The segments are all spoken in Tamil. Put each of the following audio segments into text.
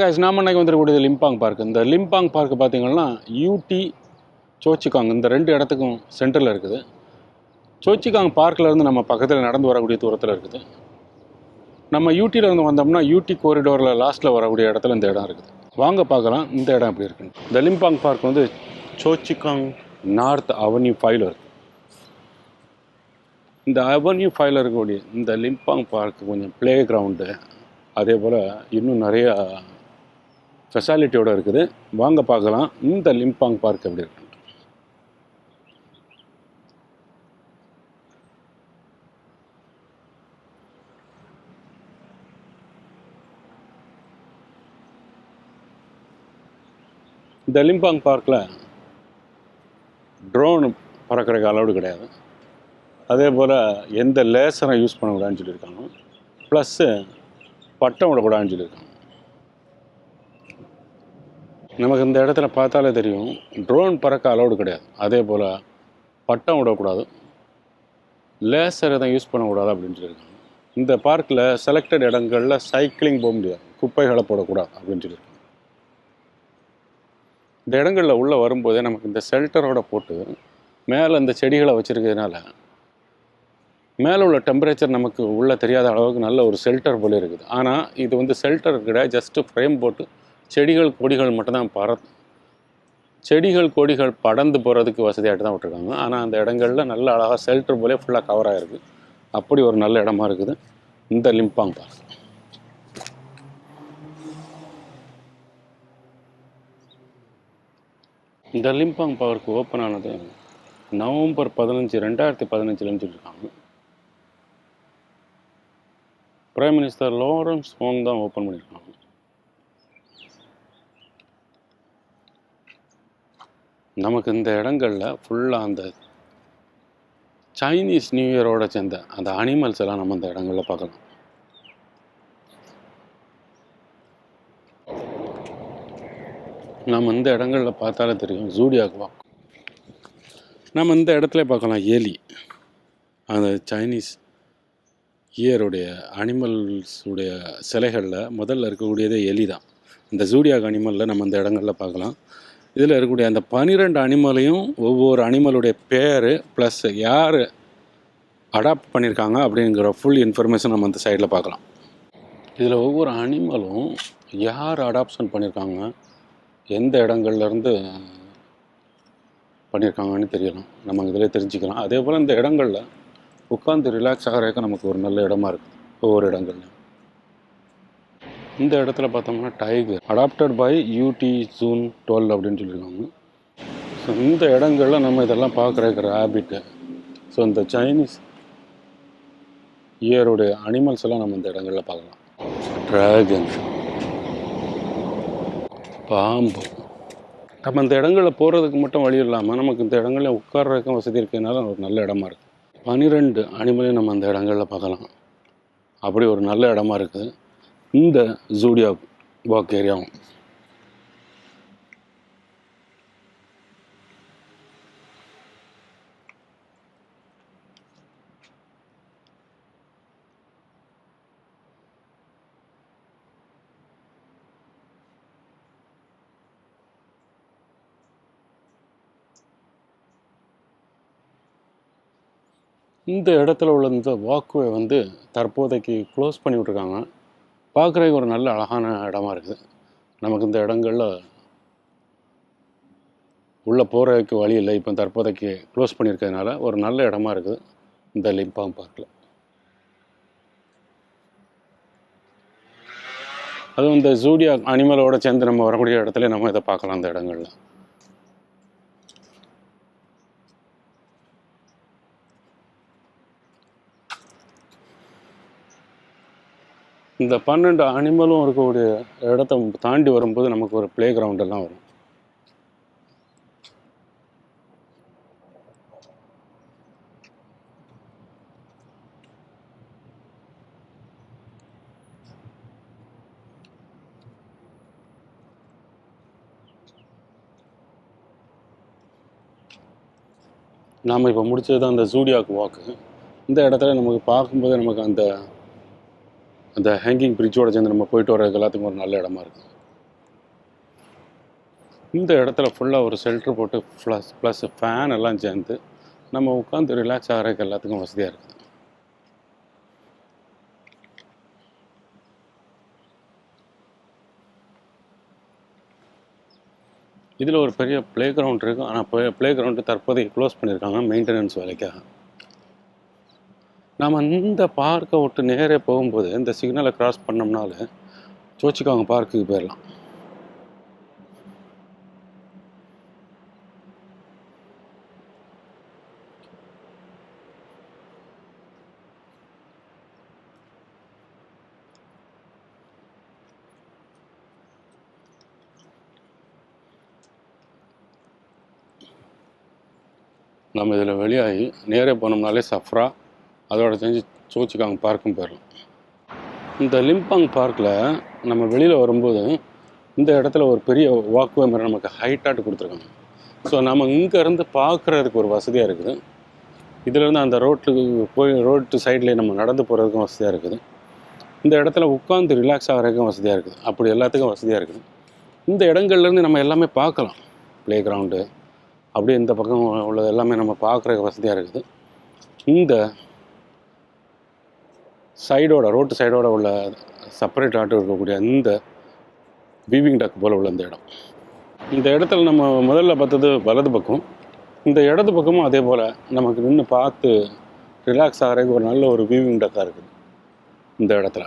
guys, நாம் இன்னைக்கு வந்துருக்கக்கூடியது லிம்பாங் பார்க். இந்த லிம்பாங் பார்க் பார்த்தீங்கன்னா யூடி சோச்சிகாங் இந்த ரெண்டு இடத்துக்கும் சென்டரில் இருக்குது. சோச்சிகாங் பார்க்கிலேருந்து நம்ம பக்கத்தில் நடந்து வரக்கூடிய தூரத்தில் இருக்குது. நம்ம யூடியில் இருந்து வந்தோம்னா யூடி கோரிடோரில் லாஸ்ட்டில் வரக்கூடிய இடத்துல இந்த இடம் இருக்குது. வாங்க பார்க்கலாம் இந்த இடம் எப்படி இருக்குன்னு. இந்த லிம்பாங் பார்க் வந்து சோச்சிகாங் நார்த் அவென்யூ 5 இருக்குது. இந்த அவென்யூ 5 இருக்கக்கூடிய இந்த லிம்பாங் பார்க் கொஞ்சம் ப்ளே கிரவுண்டு, அதே போல் இன்னும் நிறையா ஃபெசாலிட்டியோடு இருக்குது. வாங்க பார்க்கலாம் இந்த லிம்பாங் பார்க் எப்படி இருக்கு. இந்த லிம்பாங் பார்க்கில் ட்ரோன் பறக்கிறதுக்கு அலவுடு கிடையாது. அதே போல் எந்த லேசரை யூஸ் பண்ணக்கூடாதுன்னு சொல்லியிருக்காங்க. ப்ளஸ்ஸு பட்டம் விடக்கூடாதுன்னு சொல்லியிருக்காங்க. நமக்கு இந்த இடத்துல பார்த்தாலே தெரியும் ட்ரோன் பறக்க அலவுடு கிடையாது. அதே போல் பட்டம் விடக்கூடாது, லேசரை தான் யூஸ் பண்ணக்கூடாது அப்படின்னு சொல்லியிருக்காங்க. இந்த பார்க்கில் செலக்டட் இடங்களில் சைக்கிளிங் போக முடியாது, குப்பைகளை போடக்கூடாது அப்படின்னு சொல்லியிருக்காங்க. இந்த இடங்களில் உள்ளே வரும்போதே நமக்கு இந்த ஷெல்டரோட போட்டு மேலே இந்த செடிகளை வச்சுருக்கிறதுனால மேலே உள்ள டெம்பரேச்சர் நமக்கு உள்ளே தெரியாத அளவுக்கு நல்ல ஒரு ஷெல்டர் போல இருக்குது. ஆனால் இது வந்து ஷெல்டர் கிடையாது, ஜஸ்ட்டு ஃப்ரேம் போட்டு செடிகள் கொடிகள் மட்டும்தான் செடிகள் கொடிகள் படர்ந்து போகிறதுக்கு வசதியாகிட்டு தான் விட்டுருக்காங்க. ஆனால் அந்த இடங்களில் நல்ல அழகாக ஷெல்டர் போலே ஃபுல்லாக கவர் ஆகிருக்கு. அப்படி ஒரு நல்ல இடமா இருக்குது இந்த லிம்பாங் பார்க். இந்த லிம்பாங் பார்க் ஓப்பன் ஆனது நவம்பர் 15, 2015 சொல்லியிருக்காங்க. பிரைம் மினிஸ்டர் லாரன்ஸ் வாங் தான் ஓப்பன் பண்ணியிருக்காங்க. நமக்கு இந்த இடங்களில் ஃபுல்லாக அந்த சைனீஸ் நியூ இயரோட சேர்ந்த அந்த அனிமல்ஸ் எல்லாம் நம்ம இந்த இடங்களில் பார்க்கலாம். நம்ம இந்த இடங்களில் பார்த்தாலே தெரியும் ஜூடியாக் வாக். நம்ம இந்த இடத்துல பார்க்கலாம் எலி. அந்த சைனீஸ் இயருடைய அனிமல்ஸுடைய சிலைகளில் முதல்ல இருக்கக்கூடியதே எலி தான். இந்த ஜூடியாக் அனிமலில் நம்ம இந்த இடங்களில் பார்க்கலாம். இதில் இருக்கக்கூடிய அந்த 12 அனிமலையும் ஒவ்வொரு அனிமலுடைய பேர் ப்ளஸ் யார் அடாப்ட் பண்ணியிருக்காங்க அப்படிங்கிற ஃபுல் இன்ஃபர்மேஷன் நம்ம அந்த சைடில் பார்க்கலாம். இதில் ஒவ்வொரு அனிமலும் யார் அடாப்ஷன் பண்ணியிருக்காங்க, எந்த இடங்கள்லேருந்து பண்ணியிருக்காங்கன்னு தெரியலாம், நம்ம இதில் தெரிஞ்சுக்கலாம். அதே போல் இந்த இடங்களில் உட்காந்து ரிலாக்ஸ் ஆகிறதுக்கு நமக்கு ஒரு நல்ல இடமா இருக்குது ஒவ்வொரு இடங்கள்லையும். இந்த இடத்துல பார்த்தோம்னா டைகர் அடாப்டட் பை யூடி ஜூன் 12 அப்படின்னு சொல்லியிருக்காங்க. ஸோ இந்த இடங்களில் நம்ம இதெல்லாம் பார்க்குற ரேபிட்டு, ஸோ இந்த சைனீஸ் இயருடைய அனிமல்ஸ் எல்லாம் நம்ம இந்த இடங்களில் பார்க்கலாம். ட்ராகன், பாம்பு. நம்ம இந்த இடங்களில் போகிறதுக்கு மட்டும் வழி இல்லாமல் நமக்கு இந்த இடங்களில் உட்கார்றதுக்கும் வசதி இருக்கிறதுனால ஒரு நல்ல இடமா இருக்குது. 12 அனிமலையும் நம்ம அந்த இடங்களில் பார்க்கலாம். அப்படி ஒரு நல்ல இடமா இருக்குது இந்த ஜூடியாக் வாக் ஏரியாவும். இந்த இடத்துல உள்ள இந்த வாக்வே வந்து தற்போதைக்கு க்ளோஸ் பண்ணி விட்ருக்காங்க. பார்க்குறதுக்கு ஒரு நல்ல அழகான இடமா இருக்குது. நமக்கு இந்த இடங்களில் உள்ளே போகிறதுக்கு வழி இல்லை, இப்போ தற்போதைக்கு க்ளோஸ் பண்ணியிருக்கிறதுனால ஒரு நல்ல இடமா இருக்குது இந்த லிம்பாங் பார்க்கில். அதுவும் இந்த ஜூடியாக் அனிமலோட சேர்ந்து நம்ம வரக்கூடிய இடத்துல நம்ம இதை பார்க்கலாம். அந்த இடங்களில் இந்த 12 அனிமலும் இருக்கக்கூடிய இடத்த தாண்டி வரும்போது நமக்கு ஒரு ப்ளே கிரவுண்டெல்லாம் வரும். நாம் இப்போ முடிச்சது தான் அந்த ஜூடியாக் வாக்கு. இந்த இடத்துல நமக்கு பார்க்கும்போது நமக்கு அந்த ஹேங்கிங் பிரிட்ஜோட சேர்ந்து நம்ம போயிட்டு வரதுக்கு எல்லாத்துக்கும் ஒரு நல்ல இடமா இருக்குது. இந்த இடத்துல ஃபுல்லாக ஒரு ஷெல்ட்ரு போட்டு ப்ளஸ் ஃபேன் எல்லாம் சேர்ந்து நம்ம உட்காந்து ரிலாக்ஸ் ஆகிறதுக்கு எல்லாத்துக்கும் வசதியாக இருக்குது. இதில் ஒரு பெரிய ப்ளே கிரவுண்ட் இருக்குது. ஆனால் ப்ளே கிரவுண்டு தற்போதைக்கு க்ளோஸ் பண்ணியிருக்காங்க மெயின்டெனன்ஸ் வேலைக்காக. நாம் இந்த பார்க்கை விட்டு நேரே போகும்போது இந்த சிக்னலை கிராஸ் பண்ணோம்னால சோச்சிகாங் பார்க்குக்கு போயிடலாம். நம்ம இதில் வெளியாகி நேரே போனோம்னாலே சஃப்ரா அதோட செஞ்சு சோச்சிகாங் பார்க்கும் போயிடலாம். இந்த லிம்பாங் பார்க்கில் நம்ம வெளியில் வரும்போது இந்த இடத்துல ஒரு பெரிய வாக்வே மாதிரி நமக்கு ஹைட்டாட்டு கொடுத்துருக்காங்க. ஸோ நம்ம இங்கேருந்து பார்க்குறதுக்கு ஒரு வசதியாக இருக்குது. இதிலேருந்து அந்த ரோட்டு சைட்லேயே நம்ம நடந்து போகிறதுக்கும் வசதியாக இருக்குது. இந்த இடத்துல உட்காந்து ரிலாக்ஸ் ஆகிறதுக்கும் வசதியாக இருக்குது. அப்படி எல்லாத்துக்கும் வசதியாக இருக்குது. இந்த இடங்கள்லேருந்து நம்ம எல்லாமே பார்க்கலாம். ப்ளே கிரவுண்டு அப்படியே இந்த பக்கம் உள்ளது எல்லாமே நம்ம பார்க்குறதுக்கு வசதியாக இருக்குது. இந்த ரோட்டு சைடோட உள்ள செப்பரேட் ஆட்டு இருக்கக்கூடிய இந்த வீவிங் டக் போல் உள்ள இந்த இடத்துல நம்ம முதல்ல பார்த்தது வலது பக்கம். இந்த இடது பக்கமும் அதே போல் நமக்கு நின்று பார்த்து ரிலாக்ஸ் ஆகிறதுக்கு ஒரு நல்ல ஒரு வீவிங் டக்காக இருக்குது. இந்த இடத்துல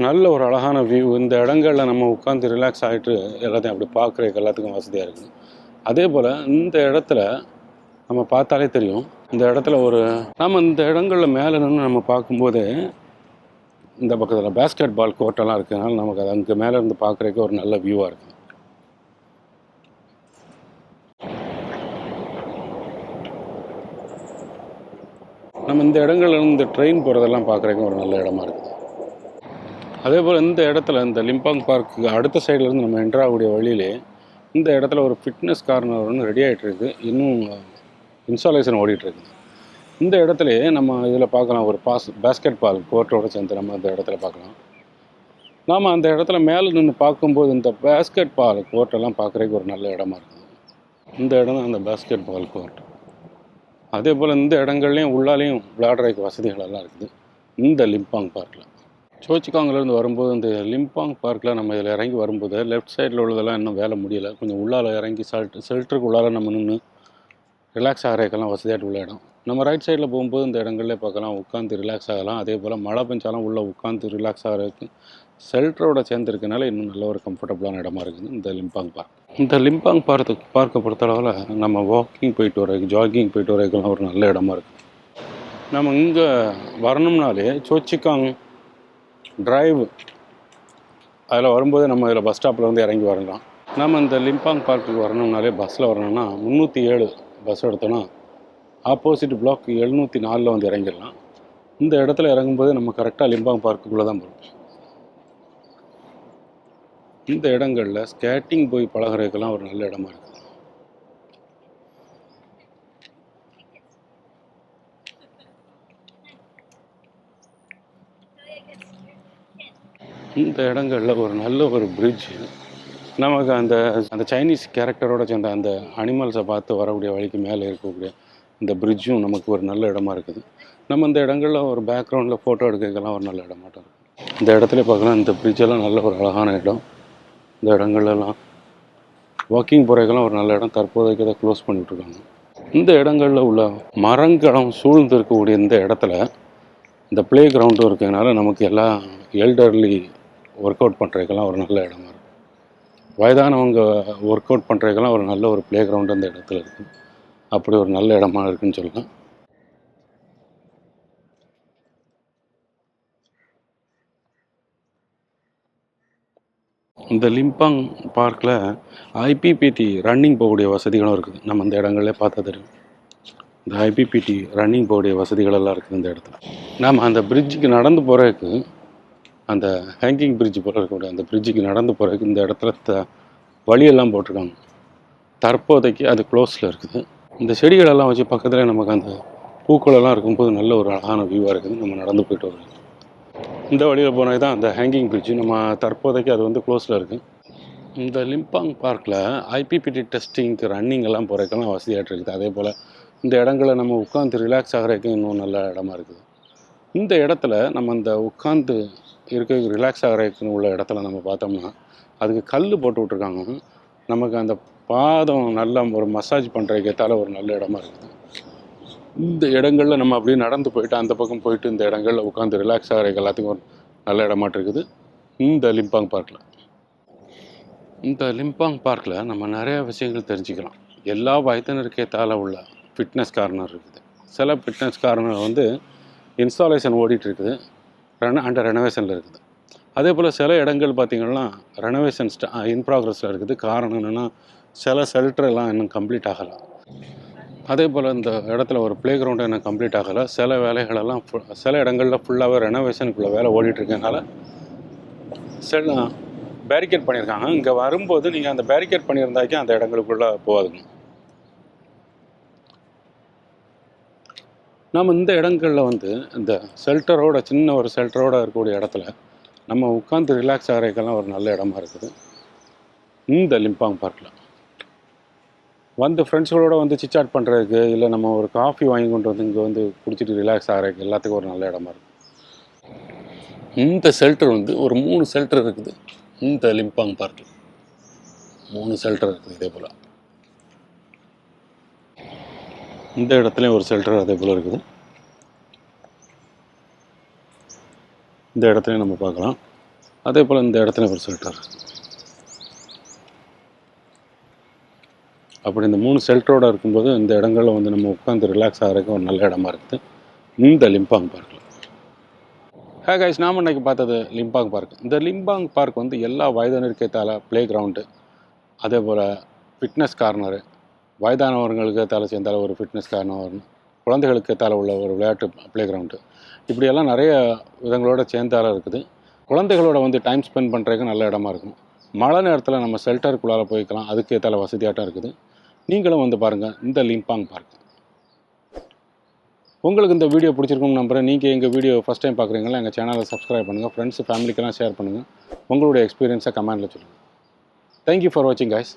நல்ல ஒரு அழகான வியூ. இந்த இடங்களில் நம்ம உட்காந்து ரிலாக்ஸ் ஆகிட்டு எல்லாத்தையும் அப்படி பார்க்குறதுக்கு எல்லாத்துக்கும் வசதியாக இருக்குது. அதே போல் இந்த இடத்துல நம்ம பார்த்தாலே தெரியும். இந்த இடத்துல நம்ம இந்த இடங்களில் மேலே நின்று நம்ம பார்க்கும்போதே இந்த பக்கத்தில் பேஸ்கெட் பால் கோர்ட்டெல்லாம் இருக்கிறதுனால நமக்கு அது அங்கே மேலே இருந்து பார்க்குறதுக்கு ஒரு நல்ல வியூவாக இருக்குது. நம்ம இந்த இடங்கள்ல இருந்து ட்ரெயின் போகிறதெல்லாம் பார்க்குறதுக்கு ஒரு நல்ல இடமா இருக்குது. அதே போல் இந்த இடத்துல இந்த லிம்பாங் பார்க்கு அடுத்த சைட்லேருந்து நம்ம என்ட்ரு ஆகக்கூடிய வழியிலே இந்த இடத்துல ஒரு ஃபிட்னஸ் கார்னர் ஒன்று ரெடி ஆகிட்டு இருக்குது. இன்னும் இன்ஸ்டாலேஷன் ஓடிட்டுருக்குது. இந்த இடத்துல நம்ம இதில் பார்க்கலாம் ஒரு பேஸ்கெட் பால் கோர்ட்டோடு சேர்ந்து நம்ம அந்த இடத்துல பார்க்கலாம். நாம் அந்த இடத்துல மேலே நின்று பார்க்கும்போது இந்த பேஸ்கெட் பால் கோர்ட்டெல்லாம் பார்க்குறதுக்கு ஒரு நல்ல இடமா இருக்குது. இந்த இடம் தான் அந்த பேஸ்கெட் பால் கோர்ட். அதே போல் இந்த இடங்கள்லையும் உள்ளாலேயும் விளையாடுறதுக்கு வசதிகள் எல்லாம் இருக்குது. இந்த லிம்பாங் பார்க்கில் சோச்சிகாங்கிலேருந்து வரும்போது இந்த லிம்பாங் பார்க்கில் நம்ம இதில் இறங்கி வரும்போது லெஃப்ட் சைடில் உள்ளதெல்லாம் இன்னும் வேலை முடியலை. கொஞ்சம் உள்ளால் இறங்கி ஷெல்டருக்கு உள்ளால் நம்ம நின்று ரிலாக்ஸ் ஆகிறதுக்கெல்லாம் வசதியாகிட்டு உள்ள இடம். நம்ம ரைட் சைடில் போகும்போது இந்த இடங்கள்லே பார்க்கலாம், உட்காந்து ரிலாக்ஸ் ஆகலாம். அதே போல் மழை பெஞ்சாலும் உள்ளே உட்காந்து ரிலாக்ஸ் ஆகிறதுக்கு ஷெல்டரோட சேர்ந்துருக்கனால இன்னும் நல்ல ஒரு கம்ஃபர்டபுளான இடமா இருக்குது இந்த லிம்பாங் பார்க். இந்த லிம்பாங் பார்க்கை பொறுத்தளவில் நம்ம வாக்கிங் போயிட்டு வரதுக்கு, ஜாகிங் போயிட்டு வரதுக்கெல்லாம் ஒரு நல்ல இடமா இருக்குது. நம்ம இங்கே வரணும்னாலே சோச்சிகாங் டிரைவ் அதில் வரும்போது நம்ம இதில் பஸ் ஸ்டாப்பில் வந்து இறங்கி வரலாம். நம்ம இந்த லிம்பாங் பார்க்குக்கு வரணும்னாலே பஸ்ஸில் வரணும்னா 307 பஸ் எடுத்தோன்னா ஆப்போசிட் பிளாக் 704 வந்து இறங்கிடலாம். இந்த இடத்துல இறங்கும்போது நம்ம கரெக்டாக லிம்பாங் பார்க்குள்ளே தான் போகிறோம். இந்த இடங்களில் ஸ்கேட்டிங் போய் பழகிறதுக்கெல்லாம் ஒரு நல்ல இடமா இருக்குது. இந்த இடங்களில் ஒரு நல்ல ஒரு பிரிட்ஜு, நமக்கு அந்த சைனீஸ் கேரக்டரோட சேர்ந்த அந்த அனிமல்ஸை பார்த்து வரக்கூடிய வழிக்கு மேலே இருக்கக்கூடிய இந்த பிரிட்ஜும் நமக்கு ஒரு நல்ல இடமா இருக்குது. நம்ம இந்த இடங்களில் ஒரு பேக்ரவுண்டில் ஃபோட்டோ எடுக்கிறதுக்கெல்லாம் ஒரு நல்ல இடமாட்டம் இருக்குது. இந்த இடத்துல பார்க்கலாம், இந்த பிரிட்ஜெல்லாம் நல்ல ஒரு அழகான இடம். இந்த இடங்கள்லாம் வாக்கிங் போகிறதுக்கெல்லாம் ஒரு நல்ல இடம். தற்போதைக்கு அதை க்ளோஸ் பண்ணிகிட்ருக்காங்க. இந்த இடங்களில் உள்ள மரங்களும் சூழ்ந்து இருக்கக்கூடிய இந்த இடத்துல இந்த ப்ளே கிரவுண்டும் இருக்கிறதுனால நமக்கு எல்லாம் எல்டர்லி ஒர்க் அவுட் பண்ணுறதுக்கெல்லாம் ஒரு நல்ல இடமா இருக்குது. வயதானவங்க ஒர்க் அவுட் பண்ணுறதுக்கெல்லாம் ஒரு நல்ல ஒரு ப்ளே கிரவுண்டு அந்த இடத்துல இருக்குது. அப்படி ஒரு நல்ல இடமா இருக்குதுன்னு சொல்லலாம். இந்த லிம்பாங் பார்க்கில் ஐபிபிடி ரன்னிங் போகக்கூடிய வசதிகளும் இருக்குது. நம்ம இந்த இடங்களே பார்த்தா தெரியும். இந்த ஐபிபிடி ரன்னிங் போகக்கூடிய வசதிகளெல்லாம் இருக்குது இந்த இடத்துல. நாம் அந்த பிரிட்ஜுக்கு நடந்து போகிறதுக்கு, அந்த ஹேங்கிங் பிரிட்ஜ் போல் இருக்கக்கூடிய அந்த பிரிட்ஜுக்கு நடந்து போகிறதுக்கு இந்த இடத்துல வழியெல்லாம் போட்டிருக்காங்க. தற்போதைக்கு அது க்ளோஸில் இருக்குது. இந்த செடிகளெல்லாம் வச்சு பக்கத்தில் நமக்கு அந்த பூக்களெல்லாம் இருக்கும்போது நல்ல ஒரு அழகான வியூவாக இருக்குது. நம்ம நடந்து போயிட்டு வரோம். இந்த வழியில் போனது தான் அந்த ஹேங்கிங் பிரிட்ஜ். நம்ம தற்போதைக்கு அது வந்து க்ளோஸில் இருக்குது. இந்த லிம்பாங் பார்க்கில் ஐபிபிடி டெஸ்டிங்க்கு ரன்னிங் எல்லாம் போகிறதுக்கெல்லாம் வசதியாகிட்டு இருக்குது. அதே போல் இந்த இடங்களை நம்ம உட்காந்து ரிலாக்ஸ் ஆகிறதுக்கு இன்னும் நல்ல இடமா இருக்குது. இந்த இடத்துல நம்ம இந்த உட்காந்து இருக்க ரிலாக்ஸ் ஆகிறதுக்குன்னு உள்ள இடத்துல நம்ம பார்த்தோம்னா அதுக்கு கல் போட்டு விட்ருக்காங்க. நமக்கு அந்த பாதம் நல்லா ஒரு மசாஜ் பண்ணுறதுக்கு ஏற்றால ஒரு நல்ல இடமா இருக்குது. இந்த இடங்களில் நம்ம அப்படியே நடந்து போயிட்டு அந்த பக்கம் போயிட்டு இந்த இடங்களில் உட்காந்து ரிலாக்ஸ் ஆகிறதுக்கு எல்லாத்துக்கும் ஒரு நல்ல இடமாட்டு இருக்குது இந்த லிம்பாங் பார்க்கில். இந்த லிம்பாங் பார்க்கில் நம்ம நிறையா விஷயங்கள் தெரிஞ்சுக்கலாம். எல்லா வயதினருக்கு ஏற்றால உள்ள ஃபிட்னஸ் கார்னர் இருக்குது. சில ஃபிட்னஸ் கார்னர் வந்து இன்ஸ்டாலேஷன் ஓடிட்டு இருக்குது, அண்டர் ரெனோவேஷனில் இருக்குது. அதே போல் சில இடங்கள் பார்த்திங்கன்னா ரெனோவேஷன் இன் ப்ராக்ரஸில் இருக்குது. காரணம் என்னென்னா சில ஷெல்டரெல்லாம் இன்னும் கம்ப்ளீட் ஆகலை. அதே போல் இந்த இடத்துல ஒரு ப்ளே கிரவுண்டு இன்னும் கம்ப்ளீட் ஆகலை. சில வேலைகளெல்லாம் சில இடங்களில் ஃபுல்லாகவே ரெனோவேஷனுக்குள்ளே வேலை ஓடிட்டுருக்கனால சில பேரிகேட் பண்ணியிருக்காங்க. இங்கே வரும்போது நீங்கள் அந்த பேரிகேட் பண்ணியிருந்தாக்கே அந்த இடங்களுக்குள்ளே போகாதுங்க. நம்ம இந்த இடங்களில் வந்து இந்த ஷெல்டரோட சின்ன ஒரு ஷெல்டரோடு இருக்கக்கூடிய இடத்துல நம்ம உட்காந்து ரிலாக்ஸ் ஆகிறதுக்கெல்லாம் ஒரு நல்ல இடமா இருக்குது இந்த லிம்பாங் பார்க்கில். வந்து ஃப்ரெண்ட்ஸுகளோட வந்து சிச்சாட் பண்ணுறதுக்கு, இல்லை நம்ம ஒரு காஃபி வாங்கி கொண்டு வந்து இங்கே வந்து குடிச்சிட்டு ரிலாக்ஸ் ஆகிறதுக்கு எல்லாத்துக்கும் ஒரு நல்ல இடமா இருக்குது. இந்த ஷெல்டர் வந்து ஒரு 3 ஷெல்டர் இருக்குது இந்த லிம்பாங் பார்க்கில். 3 ஷெல்டர் இருக்குது. இதே போல் இந்த இடத்துலையும் ஒரு ஷெல்டர் அதே போல் இருக்குது. இந்த இடத்துலையும் நம்ம பார்க்கலாம். அதே போல் இந்த இடத்துலையும் ஒரு ஷெல்டர் இருக்குது. அப்படி இந்த 3 ஷெல்டரோடு இருக்கும்போது இந்த இடங்களில் வந்து நம்ம உட்காந்து ரிலாக்ஸ் ஆகிறதுக்கு ஒரு நல்ல இடமா இருக்குது இந்த லிம்பாங் பார்க்கில். கைஸ், நாம் இன்றைக்கி பார்த்தது லிம்பாங் பார்க். இந்த லிம்பாங் பார்க் வந்து எல்லா வயதினருக்கு ஏற்றால ப்ளே கிரவுண்டு, அதே போல் ஃபிட்னஸ் கார்னரு, வயதானவர்களுக்கு ஏற்றால சேர்ந்தால ஒரு ஃபிட்னஸ் கார்னர், குழந்தைகளுக்கு ஏற்றால உள்ள ஒரு விளையாட்டு ப்ளே கிரவுண்டு, இப்படியெல்லாம் நிறைய விதங்களோட சேர்ந்தால இருக்குது. குழந்தைகளோட வந்து டைம் ஸ்பெண்ட் பண்ணுறதுக்கு நல்ல இடமா இருக்கும். மழை நேரத்தில் நம்ம ஷெல்டருக்குள்ளார போய்க்கலாம், அதுக்கு ஏற்றால வசதியாட்டம் இருக்குது. நீங்களும் வந்து பாருங்கள் இந்த லிம்பாங் பார்க். உங்களுக்கு இந்த வீடியோ பிடிச்சிருக்கும்னு நம்புகிறேன். நீங்கள் எங்கள் வீடியோ ஃபஸ்ட் டைம் பார்க்குறீங்களா, எங்கள் சேனலை சப்ஸ்கிரைப் பண்ணுங்கள், ஃப்ரெண்ட்ஸ் ஃபேமிலிக்கெல்லாம் ஷேர் பண்ணுங்கள், உங்களுடைய எக்ஸ்பீரியன்ஸை கமெண்ட்டில் சொல்லுங்கள். தேங்க்யூ ஃபார் வாட்சிங் கைஸ்.